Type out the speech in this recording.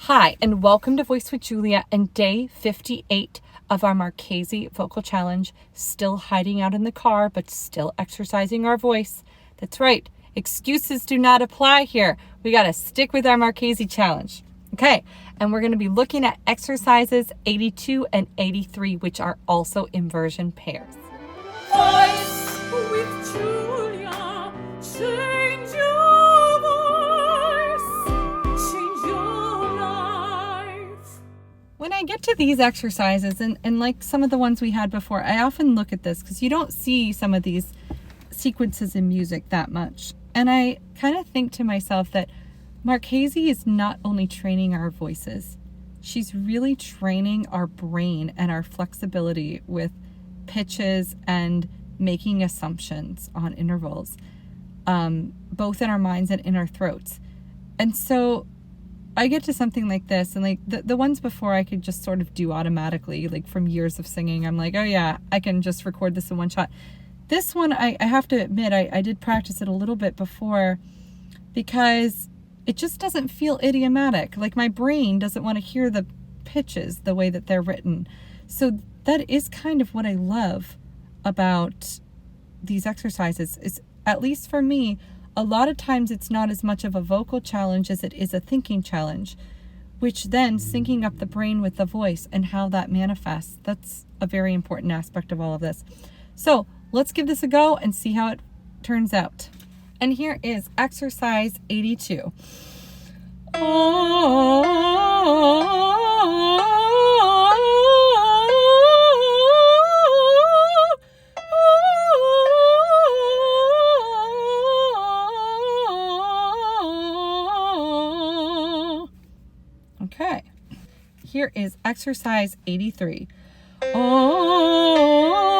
Hi, and welcome to Voice with Julia and day 58 of our Marchesi Vocal Challenge. Still hiding out in the car, but still exercising our voice. That's right. Excuses do not apply here. We got to stick with our Marchesi Challenge. Okay, and we're going to be looking at exercises 82 and 83, which are also inversion pairs. Voice with Julia, change your voice, change your life. When I get to these exercises, and like some of the ones we had before, I often look at this because you don't see some of these sequences in music that much. And I kind of think to myself that Marchesi is not only training our voices, she's really training our brain and our flexibility with pitches and making assumptions on intervals, both in our minds and in our throats. And so I get to something like this, and like the ones before I could just sort of do automatically, like from years of singing. I'm like, oh yeah, I can just record this in one shot. This one, I have to admit, I did practice it a little bit before because it just doesn't feel idiomatic. Like my brain doesn't want to hear the pitches the way that they're written. So that is kind of what I love about these exercises, is at least for me, a lot of times it's not as much of a vocal challenge as it is a thinking challenge, which then syncing up the brain with the voice and how that manifests, that's a very important aspect of all of this. So let's give this a go and see how it turns out. And here is exercise 82. Okay, here is exercise 83. Oh.